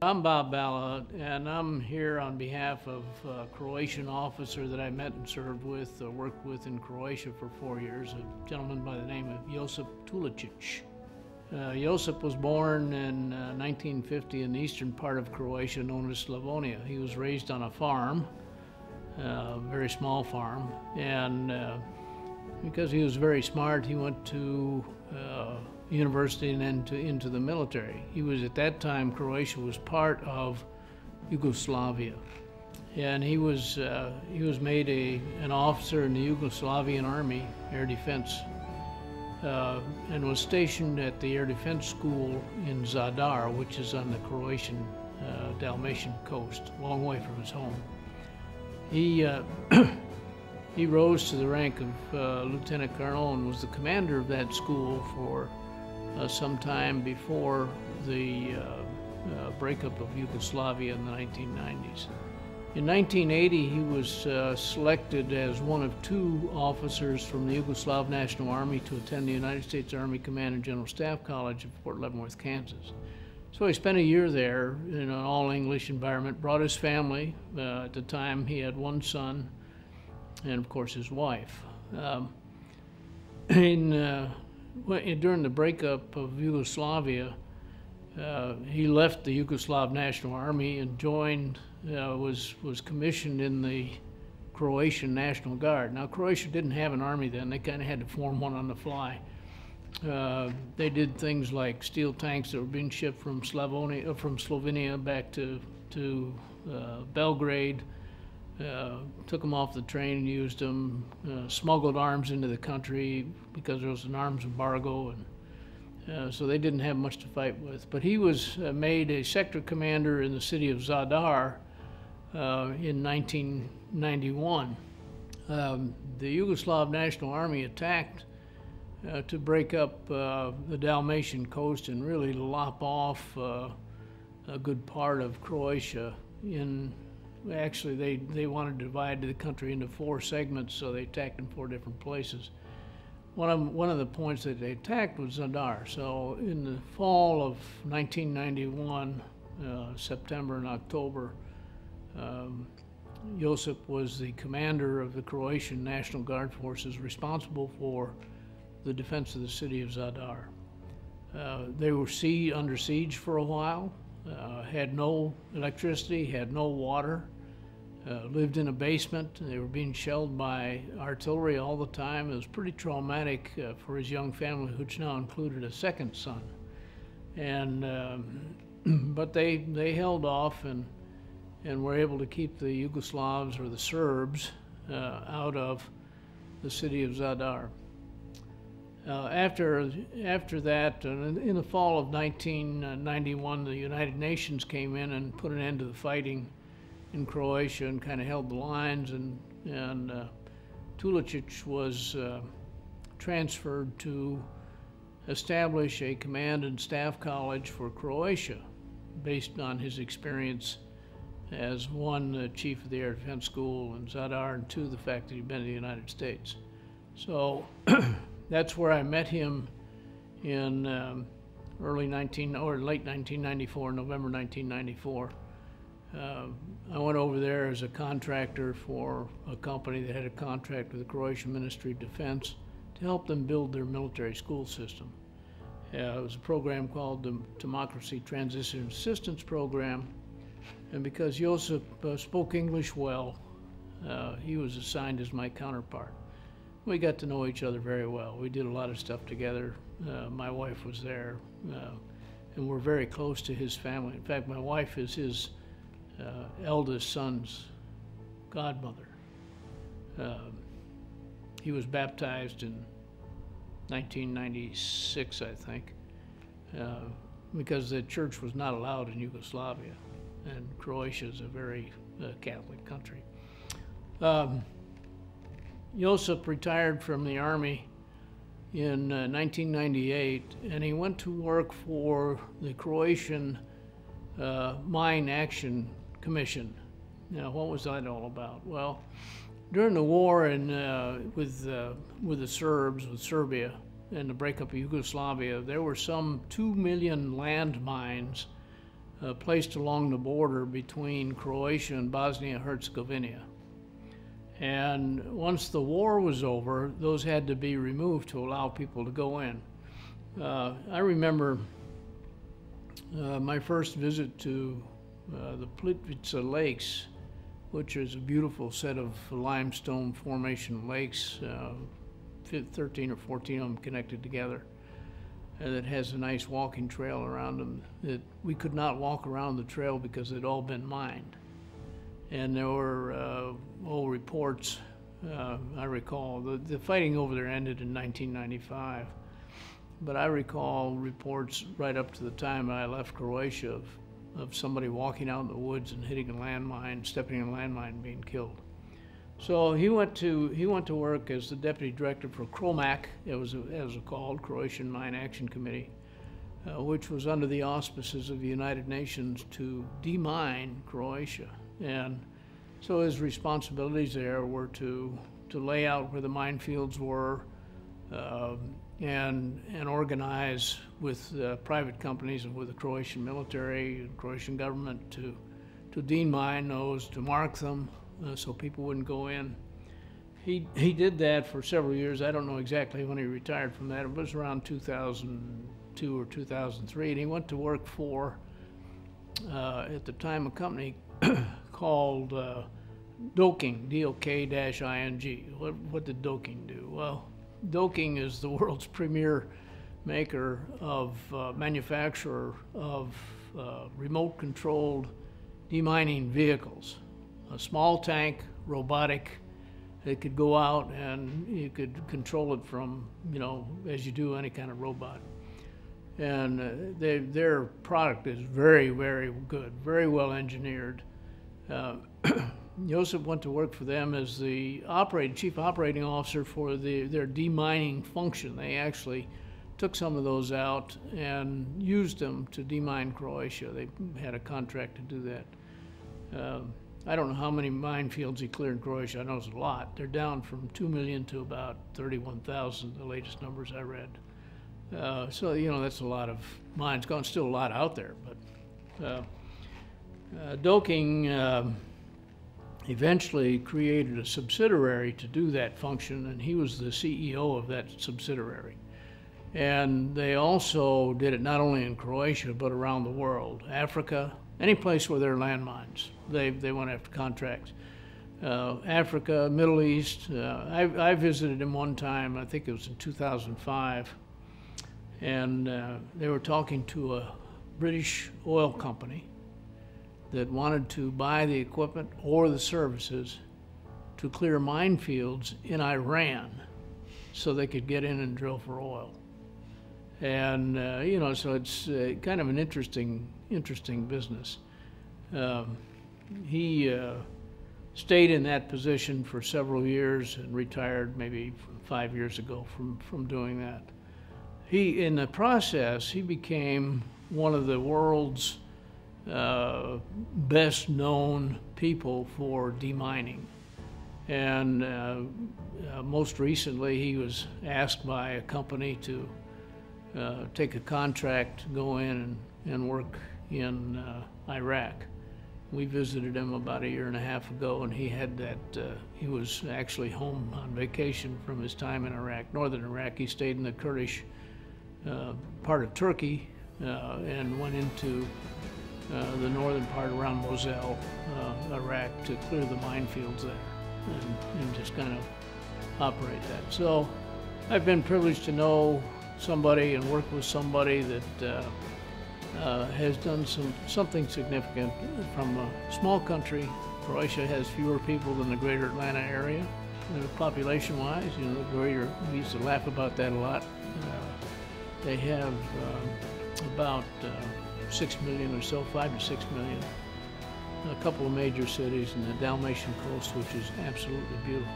I'm Bob Bala, and I'm here on behalf of a Croatian officer that I met and served with, worked with in Croatia for 4 years, a gentleman by the name of Josip Tulicic. Josip was born in 1950 in the eastern part of Croatia known as Slavonia. He was raised on a farm, a very small farm, and because he was very smart, he went to university and then into the military. He was, at that time, Croatia was part of Yugoslavia, and he was made an officer in the Yugoslavian Army Air Defense, and was stationed at the Air Defense School in Zadar, which is on the Croatian Dalmatian coast, a long way from his home. He rose to the rank of lieutenant colonel and was the commander of that school for some time before the breakup of Yugoslavia in the 1990s. In 1980, he was selected as one of 2 officers from the Yugoslav National Army to attend the United States Army Command and General Staff College at Fort Leavenworth, Kansas. So he spent a year there in an all-English environment, brought his family. At the time, he had 1 son and, of course, his wife. During the breakup of Yugoslavia, he left the Yugoslav National Army and joined, was commissioned in the Croatian National Guard. Now, Croatia didn't have an army then. They kind of had to form one on the fly. They did things like steel tanks that were being shipped from Slovenia back to Belgrade. Took them off the train and used them, smuggled arms into the country because there was an arms embargo, and so they didn't have much to fight with. But he was made a sector commander in the city of Zadar in 1991. The Yugoslav National Army attacked to break up the Dalmatian coast and really lop off a good part of Croatia. Actually, they wanted to divide the country into 4 segments, so they attacked in 4 different places. One of the points that they attacked was Zadar. So in the fall of 1991, September and October, Josip was the commander of the Croatian National Guard forces responsible for the defense of the city of Zadar. They were under siege for a while. Had no electricity, had no water, lived in a basement. They were being shelled by artillery all the time. It was pretty traumatic for his young family, which now included a 2nd son. And but they held off and were able to keep the Yugoslavs, or the Serbs, out of the city of Zadar. After that, in the fall of 1991, the United Nations came in and put an end to the fighting in Croatia and kind of held the lines, and Tulicic was transferred to establish a command and staff college for Croatia based on his experience as 1, the chief of the Air Defense School in Zadar, and 2, the fact that he'd been to the United States. So that's where I met him in late 1994, November 1994. I went over there as a contractor for a company that had a contract with the Croatian Ministry of Defense to help them build their military school system. It was a program called the Democracy Transition Assistance Program, and because Josip spoke English well, he was assigned as my counterpart. We got to know each other very well. We did a lot of stuff together. My wife was there, and we're very close to his family. In fact, my wife is his eldest son's godmother. He was baptized in 1996, I think, because the church was not allowed in Yugoslavia, and Croatia is a very Catholic country. Josip retired from the Army in 1998, and he went to work for the Croatian Mine Action Commission. Now, what was that all about? Well, during the war with the Serbs, with Serbia, and the breakup of Yugoslavia, there were some 2 million landmines placed along the border between Croatia and Bosnia-Herzegovina. And once the war was over, those had to be removed to allow people to go in. I remember my first visit to the Plitvice Lakes, which is a beautiful set of limestone formation lakes, 13 or 14 of them connected together, that has a nice walking trail around them. That we could not walk around the trail because it had all been mined. And there were old reports, I recall, the fighting over there ended in 1995, but I recall reports right up to the time I left Croatia of somebody walking out in the woods and hitting a landmine, stepping in a landmine and being killed. So he went to work as the deputy director for CROMAC, it was called, Croatian Mine Action Committee, which was under the auspices of the United Nations to demine Croatia. And so his responsibilities there were to lay out where the minefields were and organize with private companies and with the Croatian military and Croatian government to demine those, to mark them so people wouldn't go in. He did that for several years. I don't know exactly when he retired from that. It was around 2002 or 2003, and he went to work for, at the time, a company called Doking, D-O-K-I-N-G. What did Doking do? Well, Doking is the world's premier maker of, manufacturer of remote-controlled demining vehicles. A small tank, robotic, it could go out and you could control it from, as you do any kind of robot. And their product is very, very good, very well engineered. Josip went to work for them as the chief operating officer for their demining function. They actually took some of those out and used them to demine Croatia. They had a contract to do that. I don't know how many minefields he cleared in Croatia. I know it's a lot. They're down from 2 million to about 31,000, the latest numbers I read. So, that's a lot of mines. Still a lot out there, but Doking eventually created a subsidiary to do that function, and he was the CEO of that subsidiary. And they also did it not only in Croatia, but around the world. Africa, any place where there are landmines, they went after contracts. Africa, Middle East, I visited him one time, I think it was in 2005, and they were talking to a British oil company that wanted to buy the equipment or the services to clear minefields in Iran so they could get in and drill for oil. And, so it's kind of an interesting business. He stayed in that position for several years and retired maybe 5 years ago from doing that. In the process, he became one of the world's best known people for demining. And most recently, he was asked by a company to take a contract, go in and work in Iraq. We visited him about 1.5 years ago, and he had that, he was actually home on vacation from his time in Iraq, northern Iraq. He stayed in the Kurdish part of Turkey and went into the northern part around Mosul, Iraq, to clear the minefields there and just kind of operate that. So I've been privileged to know somebody and work with somebody that has done something significant from a small country. Croatia has fewer people than the greater Atlanta area, population-wise. The greater, we used to laugh about that a lot. They have about 6 million or so, 5 to 6 million. A couple of major cities and the Dalmatian coast, which is absolutely beautiful.